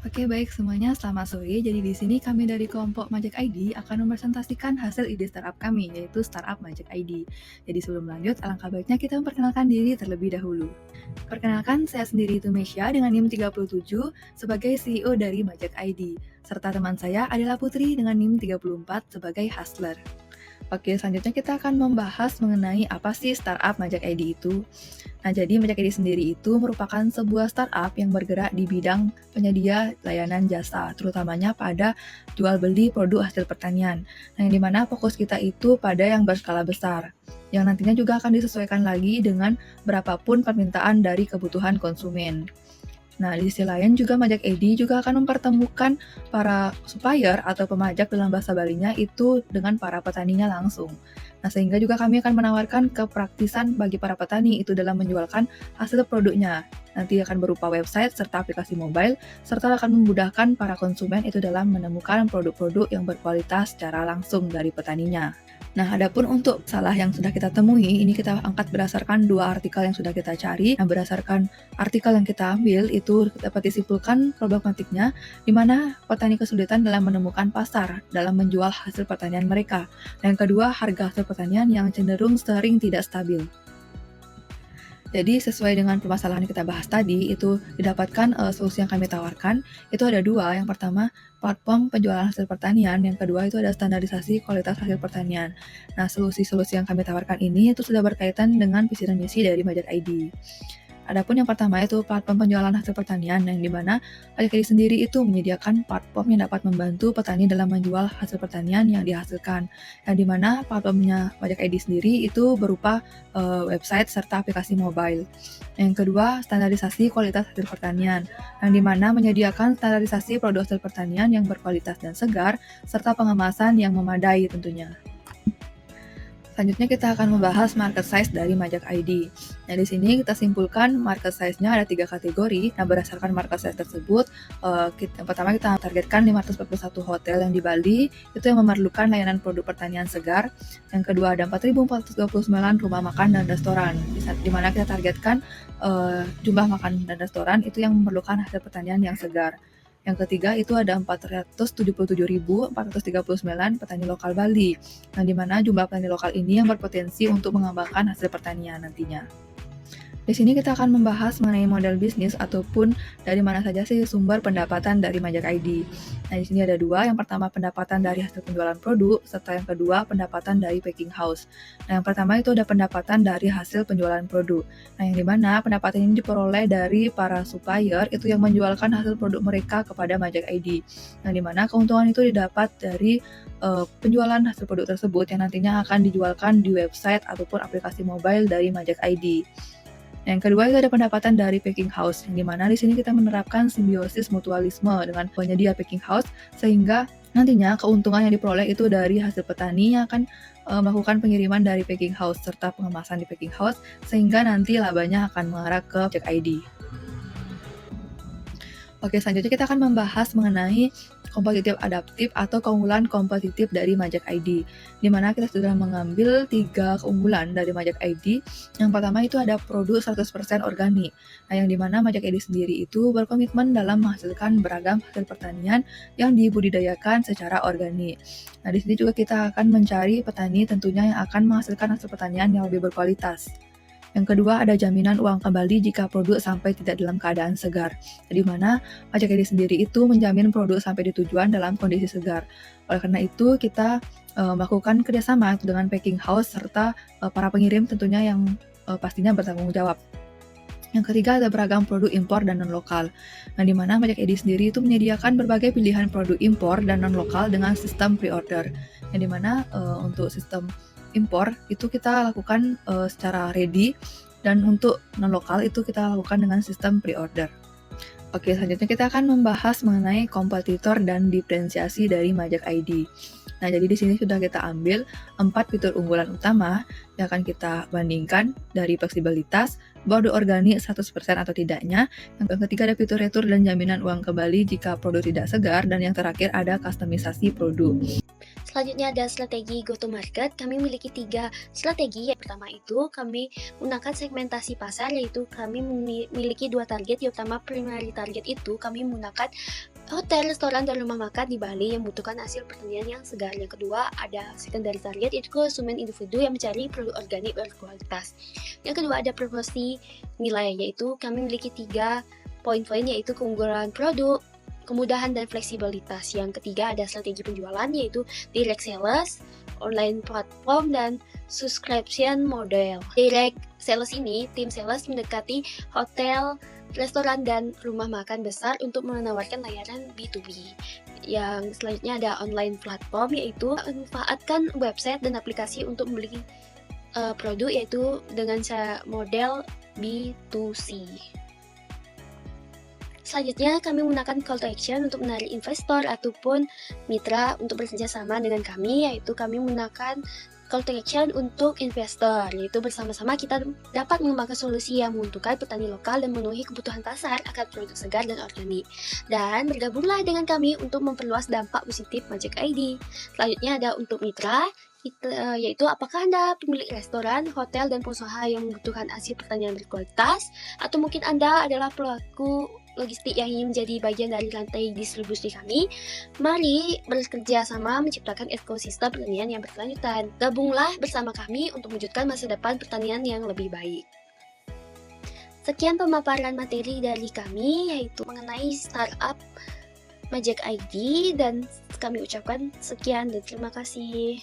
Oke, baik semuanya, selamat sore. Jadi di sini kami dari kelompok Majek ID akan mempresentasikan hasil ide startup kami, yaitu startup Majek ID. Jadi sebelum lanjut, alangkah baiknya kita memperkenalkan diri terlebih dahulu. Perkenalkan, saya sendiri itu Mesya dengan NIM 37 sebagai CEO dari Majek ID. Serta teman saya adalah Putri dengan NIM 34 sebagai hustler. Oke, selanjutnya kita akan membahas mengenai apa sih startup Majek ID itu. Nah, jadi Majek ID sendiri itu merupakan sebuah startup yang bergerak di bidang penyedia layanan jasa, terutamanya pada jual beli produk hasil pertanian. Nah, yang dimana fokus kita itu pada yang berskala besar, yang nantinya juga akan disesuaikan lagi dengan berapapun permintaan dari kebutuhan konsumen. Nah, di sisi lain juga Majak ID juga akan mempertemukan para supplier atau pemajak dalam bahasa Balinya itu dengan para petaninya langsung. Nah, sehingga juga kami akan menawarkan kepraktisan bagi para petani itu dalam menjualkan hasil produknya. Nanti akan berupa website serta aplikasi mobile, serta akan memudahkan para konsumen itu dalam menemukan produk-produk yang berkualitas secara langsung dari petaninya. Nah, adapun untuk salah yang sudah kita temui, ini kita angkat berdasarkan dua artikel yang sudah kita cari. Nah, berdasarkan artikel yang kita ambil, itu dapat disimpulkan problematiknya, di mana petani kesulitan dalam menemukan pasar dalam menjual hasil pertanian mereka. Dan yang kedua, harga hasil pertanian yang cenderung sering tidak stabil. Jadi sesuai dengan permasalahan yang kita bahas tadi, itu didapatkan solusi yang kami tawarkan, itu ada dua. Yang pertama, platform penjualan hasil pertanian. Yang kedua, itu ada standarisasi kualitas hasil pertanian. Nah, solusi-solusi yang kami tawarkan ini itu sudah berkaitan dengan visi dan misi dari Majak ID. Adapun yang pertama itu platform penjualan hasil pertanian, yang dimana Majak ID sendiri itu menyediakan platform yang dapat membantu petani dalam menjual hasil pertanian yang dihasilkan. Yang dimana platformnya Majak ID sendiri itu berupa website serta aplikasi mobile. Yang kedua, standarisasi kualitas hasil pertanian, yang dimana menyediakan standarisasi produk hasil pertanian yang berkualitas dan segar, serta pengemasan yang memadai tentunya. Selanjutnya kita akan membahas market size dari Majak ID. Nah, di sini kita simpulkan market size-nya ada 3 kategori. Nah, berdasarkan market size tersebut, yang pertama kita targetkan 541 hotel yang di Bali, itu yang memerlukan layanan produk pertanian segar. Yang kedua ada 4.429 rumah makan dan restoran, di mana kita targetkan jumlah makan dan restoran itu yang memerlukan hasil pertanian yang segar. Yang ketiga itu ada 477.439 petani lokal Bali, nah di mana jumlah petani lokal ini yang berpotensi untuk mengembangkan hasil pertanian nantinya. Di sini kita akan membahas mengenai model bisnis ataupun dari mana saja sih sumber pendapatan dari Majak ID. Nah, di sini ada dua. Yang pertama pendapatan dari hasil penjualan produk, serta yang kedua pendapatan dari packing house. Nah, yang pertama itu ada pendapatan dari hasil penjualan produk. Nah, yang dimana pendapatan ini diperoleh dari para supplier itu yang menjualkan hasil produk mereka kepada Majak ID. Nah, dimana keuntungan itu didapat dari penjualan hasil produk tersebut yang nantinya akan dijualkan di website ataupun aplikasi mobile dari Majak ID. Yang kedua itu ada pendapatan dari packing house, yang dimana di sini kita menerapkan simbiosis mutualisme dengan penyedia packing house, sehingga nantinya keuntungan yang diperoleh itu dari hasil petani yang akan melakukan pengiriman dari packing house serta pengemasan di packing house, sehingga nanti labanya akan mengarah ke Jack ID. Oke, selanjutnya kita akan membahas mengenai kompetitif adaptif atau keunggulan kompetitif dari Majak ID, di mana kita sudah mengambil 3 keunggulan dari Majak ID. Yang pertama itu ada produk 100% organik. Nah, yang dimana Majak ID sendiri itu berkomitmen dalam menghasilkan beragam hasil pertanian yang dibudidayakan secara organik. Nah, di sini juga kita akan mencari petani tentunya yang akan menghasilkan hasil pertanian yang lebih berkualitas. Yang kedua, ada jaminan uang kembali jika produk sampai tidak dalam keadaan segar, di mana pajak ID sendiri itu menjamin produk sampai di tujuan dalam kondisi segar. Oleh karena itu, kita melakukan kerjasama dengan packing house serta para pengirim tentunya yang pastinya bertanggung jawab. Yang ketiga ada beragam produk impor dan non-lokal. Nah, di mana Majak ID sendiri itu menyediakan berbagai pilihan produk impor dan non-lokal dengan sistem pre-order. Yang di mana untuk sistem impor itu kita lakukan secara ready, dan untuk non-lokal itu kita lakukan dengan sistem pre-order. Oke, selanjutnya kita akan membahas mengenai kompetitor dan diferensiasi dari Majak ID. Nah, jadi di sini sudah kita ambil 4 fitur unggulan utama yang akan kita bandingkan dari fleksibilitas, produk organik 100% atau tidaknya. Yang ketiga ada fitur retur dan jaminan uang kembali jika produk tidak segar, dan yang terakhir ada kustomisasi produk. Selanjutnya ada strategi go to market. Kami memiliki 3 strategi. Yang pertama itu kami menggunakan segmentasi pasar, yaitu kami memiliki 2 target. Yang pertama primary target itu kami menggunakan hotel, restoran, dan rumah makan di Bali yang membutuhkan hasil pertanian yang segar. Yang kedua, ada secondary target, yaitu konsumen individu yang mencari produk organik berkualitas. Yang kedua, ada promosi nilai, yaitu kami memiliki 3 poin-poin, yaitu keunggulan produk, kemudahan dan fleksibilitas. Yang ketiga, ada strategi penjualan, yaitu direct sales, online platform, dan subscription model. Direct sales ini, tim sales mendekati hotel, restoran, dan rumah makan besar untuk menawarkan layanan B2B. Yang selanjutnya ada online platform, yaitu manfaatkan website dan aplikasi untuk membeli produk, yaitu dengan model B2C. Selanjutnya, kami menggunakan call to action untuk menarik investor ataupun mitra untuk bekerja sama dengan kami, yaitu kami menggunakan call to action untuk investor, yaitu bersama-sama kita dapat mengembangkan solusi yang menguntungkan petani lokal dan memenuhi kebutuhan pasar akan produk segar dan organik. Dan bergabunglah dengan kami untuk memperluas dampak positif Majek ID. Selanjutnya ada untuk mitra, yaitu apakah Anda pemilik restoran, hotel, dan pengusaha yang membutuhkan hasil pertanian berkualitas, atau mungkin Anda adalah pelaku logistik yang ingin menjadi bagian dari rantai distribusi kami. Mari bekerja sama menciptakan ekosistem pertanian yang berkelanjutan. Gabunglah bersama kami untuk mewujudkan masa depan pertanian yang lebih baik. Sekian pemaparan materi dari kami, yaitu mengenai startup Majek ID, dan kami ucapkan sekian dan terima kasih.